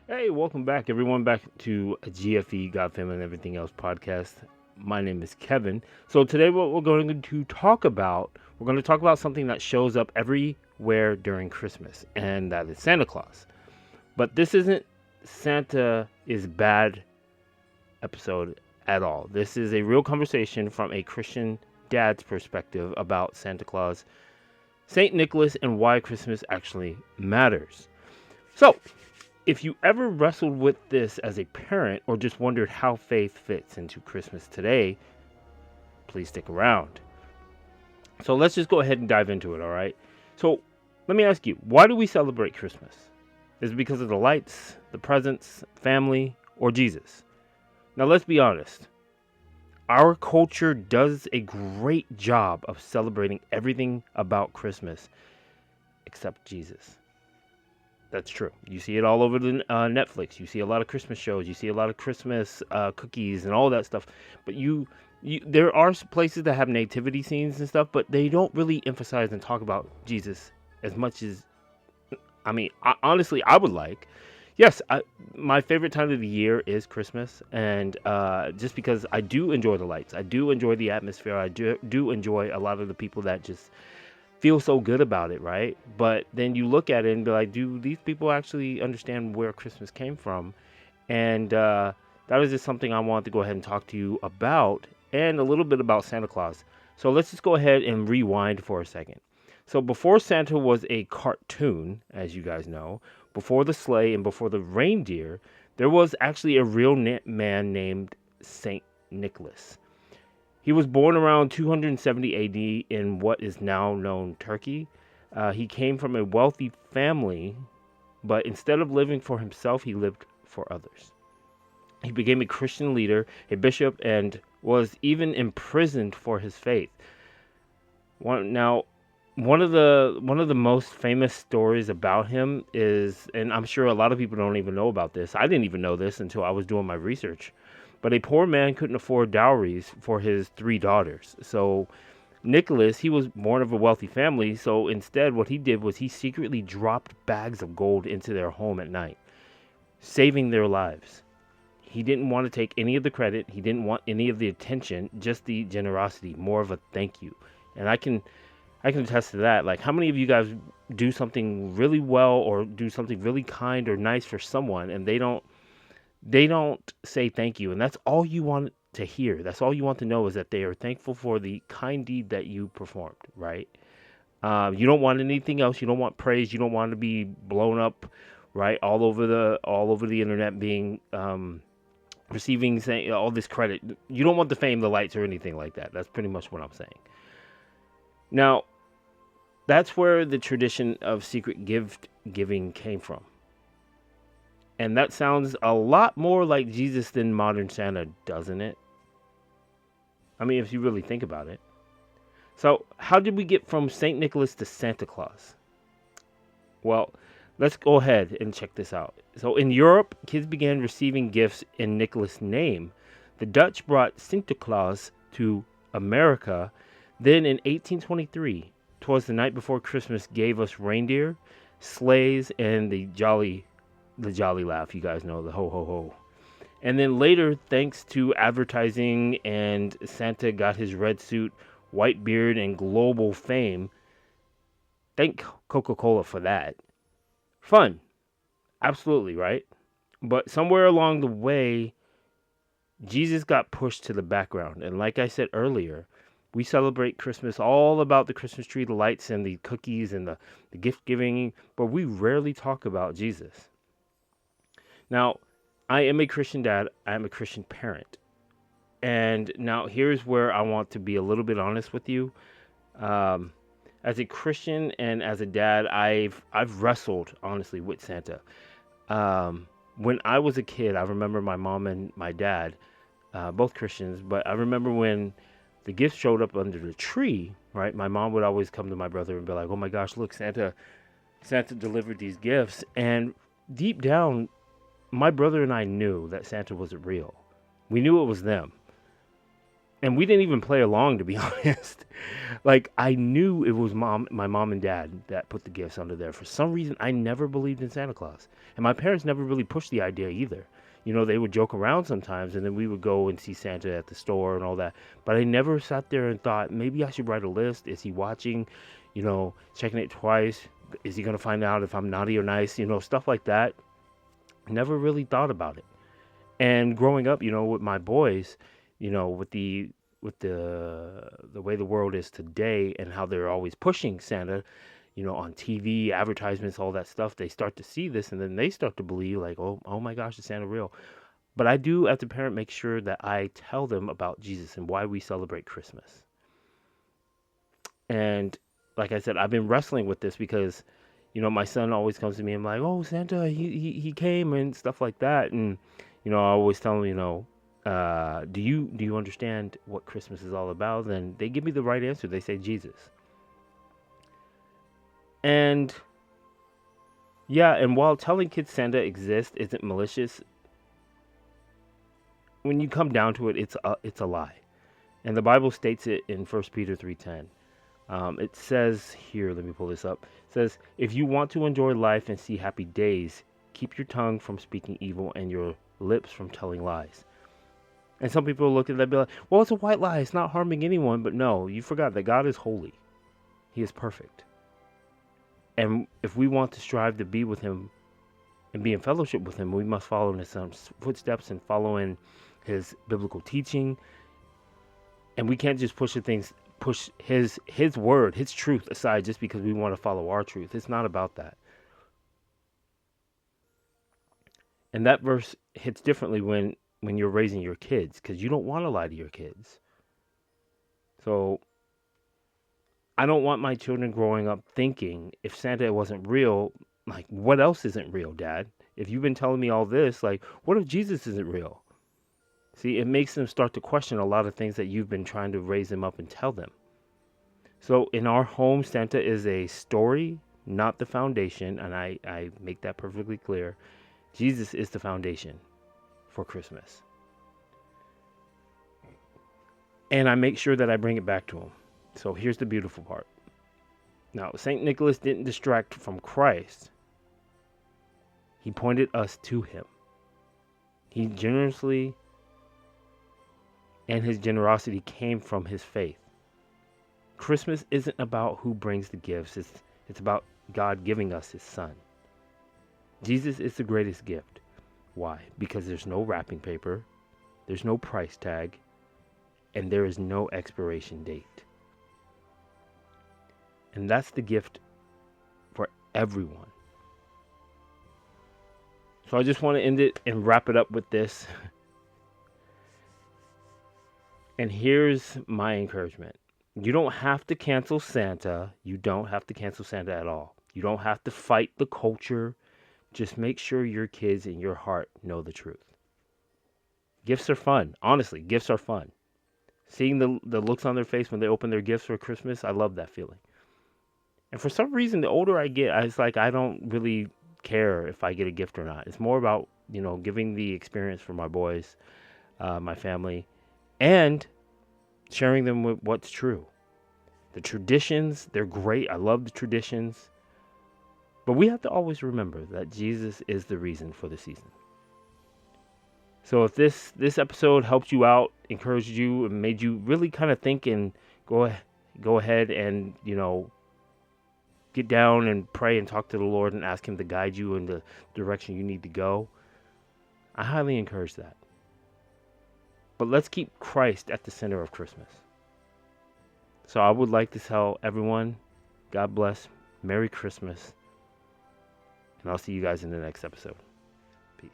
Hey, welcome back, everyone, back to G.F.E, God, Family, and Everything Else podcast. My name is Kevin. So today, what we're going to talk about something that shows up everywhere during Christmas, and that is Santa Claus. But this isn't Santa is bad episode at all. This is a real conversation from a Christian dad's perspective about Santa Claus, Saint Nicholas, and why Christmas actually matters. So, if you ever wrestled with this as a parent or just wondered how faith fits into Christmas today, please stick around. So let's just go ahead and dive into it, all right? So let me ask you, why do we celebrate Christmas? Is it because of the lights, the presents, family, or Jesus? Now let's be honest. Our culture does a great job of celebrating everything about Christmas except Jesus. That's true. You see it all over the Netflix. You see a lot of Christmas shows. You see a lot of Christmas cookies and all that stuff. But there are places that have nativity scenes and stuff, but they don't really emphasize and talk about Jesus as much as, honestly, I would like. Yes, my favorite time of the year is Christmas, and just because I do enjoy the lights, I do enjoy the atmosphere, I do enjoy a lot of the people that just feel so good about it, right? But then you look at it and be like, do these people actually understand where Christmas came from? And that was just something I wanted to go ahead and talk to you about, and a little bit about Santa Claus. So let's just go ahead and rewind for a second. So before Santa was a cartoon, as you guys know, before the sleigh and before the reindeer, there was actually a real man named Saint Nicholas. He was born around 270 AD in what is now known Turkey. He came from a wealthy family, but instead of living for himself, he lived for others. He became a Christian leader, a bishop, and was even imprisoned for his faith. Now, one of the most famous stories about him is, and I'm sure a lot of people don't even know about this. I didn't even know this until I was doing my research. But a poor man couldn't afford dowries for his three daughters. So Nicholas, he was born of a wealthy family. So instead, what he did was he secretly dropped bags of gold into their home at night, saving their lives. He didn't want to take any of the credit. He didn't want any of the attention, just the generosity, more of a thank you. And I can attest to that. Like, how many of you guys do something really well or do something really kind or nice for someone, and they don't say thank you, and that's all you want to hear. That's all you want to know, is that they are thankful for the kind deed that you performed, right? You don't want anything else. You don't want praise. You don't want to be blown up, right, all over the internet, being receiving saying all this credit. You don't want the fame, the lights, or anything like that. That's pretty much what I'm saying. Now, that's where the tradition of secret gift giving came from. And that sounds a lot more like Jesus than modern Santa, doesn't it? I mean, if you really think about it. So, how did we get from St. Nicholas to Santa Claus? Well, let's go ahead and check this out. So, in Europe, kids began receiving gifts in Nicholas' name. The Dutch brought Santa Claus to America. Then, in 1823, twas the night before Christmas, gave us reindeer, sleighs, and the jolly laugh. You guys know, the ho ho ho. And then later, thanks to advertising and Santa got his red suit, white beard, and global fame. Thank Coca-Cola for that. Fun, absolutely, right? But somewhere along the way, Jesus got pushed to the background. And like I said earlier, we celebrate Christmas all about the Christmas tree, the lights, and the cookies, and the gift giving, but we rarely talk about Jesus. Now, I am a Christian dad. I am a Christian parent. And now here's where I want to be a little bit honest with you. Um, as a Christian and as a dad, I've wrestled honestly with Santa. When I was a kid, I remember my mom and my dad, both Christians, but I remember when the gifts showed up under the tree, right? My mom would always come to my brother and be like, "Oh my gosh, look, Santa delivered these gifts." And deep down, my brother and I knew that Santa wasn't real. We knew it was them. And we didn't even play along, to be honest. Like, I knew it was my mom and dad that put the gifts under there. For some reason, I never believed in Santa Claus. And my parents never really pushed the idea either. You know, they would joke around sometimes, and then we would go and see Santa at the store and all that. But I never sat there and thought, maybe I should write a list. Is he watching? You know, checking it twice. Is he going to find out if I'm naughty or nice? You know, stuff like that. Never really thought about it. And growing up, you know, with my boys, you know, with the way the world is today and how they're always pushing Santa, you know, on TV, advertisements, all that stuff, they start to see this and then they start to believe like, oh my gosh, is Santa real? But I do, as a parent, make sure that I tell them about Jesus and why we celebrate Christmas. And like I said, I've been wrestling with this because, you know, my son always comes to me and I'm like, oh, Santa, he came and stuff like that. And, you know, I always tell him, you know, do you understand what Christmas is all about? And they give me the right answer. They say Jesus. And yeah, and while telling kids Santa exists isn't malicious, when you come down to it, it's a lie. And the Bible states it in 1 Peter 3:10. It says here, let me pull this up. It says, if you want to enjoy life and see happy days, keep your tongue from speaking evil and your lips from telling lies. And some people look at that and be like, well, it's a white lie. It's not harming anyone. But no, you forgot that God is holy. He is perfect. And if we want to strive to be with him and be in fellowship with him, we must follow in his footsteps and follow in his biblical teaching. And we can't just push his word, his truth aside just because we want to follow our truth. It's not about that. And that verse hits differently when you're raising your kids, because you don't want to lie to your kids. So I don't want my children growing up thinking if Santa wasn't real, like, what else isn't real, Dad? If you've been telling me all this, like, what if Jesus isn't real? See, it makes them start to question a lot of things that you've been trying to raise them up and tell them. So in our home, Santa is a story, not the foundation, and I make that perfectly clear. Jesus is the foundation for Christmas. And I make sure that I bring it back to him. So here's the beautiful part. Now, St. Nicholas didn't distract from Christ. He pointed us to him. He generously, and his generosity came from his faith. Christmas isn't about who brings the gifts. It's about God giving us his son. Jesus is the greatest gift. Why? Because there's no wrapping paper, there's no price tag, and there is no expiration date. And that's the gift for everyone. So I just want to end it and wrap it up with this. And here's my encouragement. You don't have to cancel Santa. You don't have to cancel Santa at all. You don't have to fight the culture. Just make sure your kids in your heart know the truth. Gifts are fun. Honestly, gifts are fun. Seeing the looks on their face when they open their gifts for Christmas, I love that feeling. And for some reason, the older I get, it's like I don't really care if I get a gift or not. It's more about, you know, giving the experience for my boys, my family, and sharing them with what's true. The traditions, they're great. I love the traditions. But we have to always remember that Jesus is the reason for the season. So if this episode helped you out, encouraged you, and made you really kind of think and go ahead and, you know, get down and pray and talk to the Lord and ask him to guide you in the direction you need to go, I highly encourage that. But let's keep Christ at the center of Christmas. So I would like to tell everyone, God bless, Merry Christmas, and I'll see you guys in the next episode. Peace.